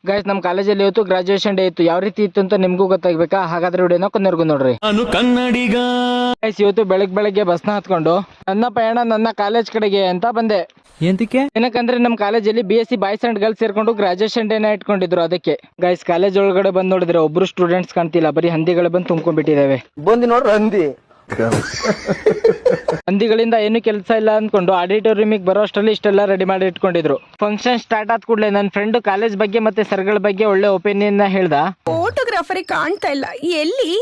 Guys ನಮ್ಮ ಕಾಲೇಜಲ್ಲಿ ಇವತ್ತು ಗ್ರಾಜುಯೇಷನ್ ಡೇ ಇತ್ತು. ಯಾವ ರೀತಿ ಇತ್ತು ಅಂತ ನಿಮ್ಗೂ ಗೊತ್ತಾಗ್ಬೇಕಾ? ಹಾಗಾದ್ರೆ ವಿಡಿಯೋನ ಕೊನೆವರೆಗೂ ನೋಡ್ರಿ. ನಾನು ಕನ್ನಡಿಗ. ಗೈಸ್ ಇವತ್ತು ಬೆಳಗ್ಗೆ ಬಸ್ನ ಹತ್ಕೊಂಡು ನನ್ನ ಪಯಣ ನನ್ನ ಕಾಲೇಜ್ ಕಡೆಗೆ ಅಂತ ಬಂದೆ. ಎಂತಕ್ಕೆ? ಏನಕ್ಕಂದ್ರೆ ನಮ್ಮ ಕಾಲೇಜಲ್ಲಿ BSc ಬಾಯ್ಸ್ ಅಂಡ್ ಗರ್ಲ್ಸ್ ಸೇರ್ಕೊಂಡು ಗ್ರಾಜುಯೇಷನ್ ಡೇನ ಇಟ್ಕೊಂಡಿದ್ರು. ಅದಕ್ಕೆ ಗೈಸ್ ಕಾಲೇಜ್ ಒಳಗಡೆ ಬಂದ್ ನೋಡಿದ್ರೆ ಒಬ್ರು ಸ್ಟೂಡೆಂಟ್ಸ್ ಕಾಣ್ತಿಲ್ಲ, ಬರೀ ಹಂದಿಗಳು ಬಂದು ತುಂಬ್ಕೊಂಡ್ಬಿಟ್ಟಿದಾವೆ. ಬಂದಿ ನೋಡ್ರಿ ಹಂದಿಗಳಿಂದ ಏನು ಕೆಲಸ ಇಲ್ಲ ಅನ್ಕೊಂಡು ಆಡಿಟೋರಿಯಮಿಗೆ ಬರೋ ಅಷ್ಟರಲ್ಲಿ ಇಷ್ಟೆಲ್ಲ ರೆಡಿ ಮಾಡಿ ಇಟ್ಕೊಂಡಿದ್ರು. ಫಂಕ್ಷನ್ ಸ್ಟಾರ್ಟ್ ಆದ ಕೂಡಲೇ ನನ್ನ ಫ್ರೆಂಡ್ ಕಾಲೇಜ್ ಬಗ್ಗೆ ಮತ್ತೆ ಸರ್ಗಳ ಬಗ್ಗೆ ಒಳ್ಳೆ ಒಪಿನಿಯನ್ ಹೇಳ್ದ. ಫೋಟೋಗ್ರಾಫರ್ ಕಾಣ್ತಾ ಇಲ್ಲ, ಎಲ್ಲಿ?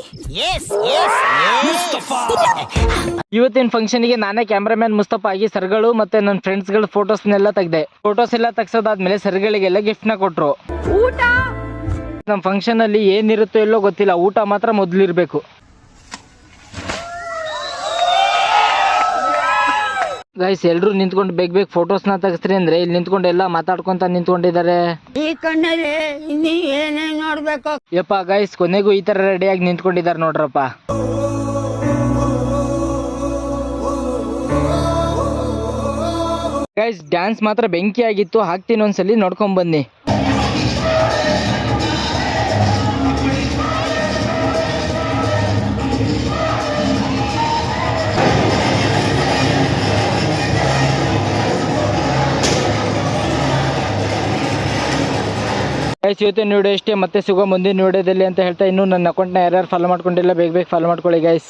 ಇವತ್ತಿನ ಫಂಕ್ಷನ್ಗೆ ನಾನೇ ಕ್ಯಾಮ್ರಾಮನ್ ಮುಸ್ತಫಾ ಆಗಿ ಸರ್ಗಳು ಮತ್ತೆ ನನ್ನ ಫ್ರೆಂಡ್ಸ್ ಗಳ ಫೋಟೋಸ್ನೆಲ್ಲ ತೆಗ್ದೆ. ಫೋಟೋಸ್ ಎಲ್ಲ ತೆಗ್ಸೋದಾದ್ಮೇಲೆ ಸರ್ಗಳಿಗೆಲ್ಲ ಗಿಫ್ಟ್ ನ ಕೊಟ್ರು. ಊಟ ನಮ್ಮ ಫಂಕ್ಷನ್ ಅಲ್ಲಿ ಏನಿರುತ್ತೋ ಇಲ್ಲೋ ಗೊತ್ತಿಲ್ಲ, ಊಟ ಮಾತ್ರ ಮೊದ್ಲಿರ್ಬೇಕು. ಗೈಸ್ ಎಲ್ರು ನಿಂತ್ಕೊಂಡು ಬೇಗ ಫೋಟೋಸ್ನ ತೆಗಿಸ್ರಿ ಅಂದ್ರೆ ಇಲ್ಲಿ ನಿಂತ್ಕೊಂಡು ಎಲ್ಲ ಮಾತಾಡ್ಕೊಂತ ನಿಂತ್ಕೊಂಡಿದ್ದಾರೆ. ಈ ಕಣ್ಣಲ್ಲಿ ಏನೇನ್ ನೋಡ್ಬೇಕು? ಯಪ್ಪ ಗೈಸ್ ಕೊನೆಗೂ ಈ ತರ ರೆಡಿಯಾಗಿ ನಿಂತ್ಕೊಂಡಿದ್ದಾರೆ ನೋಡ್ರಪ್ಪ. ಗೈಸ್ ಡ್ಯಾನ್ಸ್ ಮಾತ್ರ ಬೆಂಕಿ ಆಗಿತ್ತು, ಹಾಕ್ತೀನಿ ಒಂದ್ಸಲಿ ನೋಡ್ಕೊಂಡ್ ಬನ್ನಿ. ಗೈಸ್ ಇವತ್ತಿನ ವಿಡಿಯೋ ಇಷ್ಟೇ, ಮತ್ತೆ ಸಿಗೋ ಮುಂದಿನ ವಿಡಿಯೋದಲ್ಲಿ ಅಂತ ಹೇಳ್ತಾ, ಇನ್ನೂ ನನ್ನ ಅಕೌಂಟ್ನ ಯಾರ್ಯಾರು ಫಾಲೋ ಮಾಡ್ಕೊಂಡಿಲ್ಲ ಬೇಗ ಫಾಲೋ ಮಾಡ್ಕೊಳ್ಳಿ ಗೈಸ್.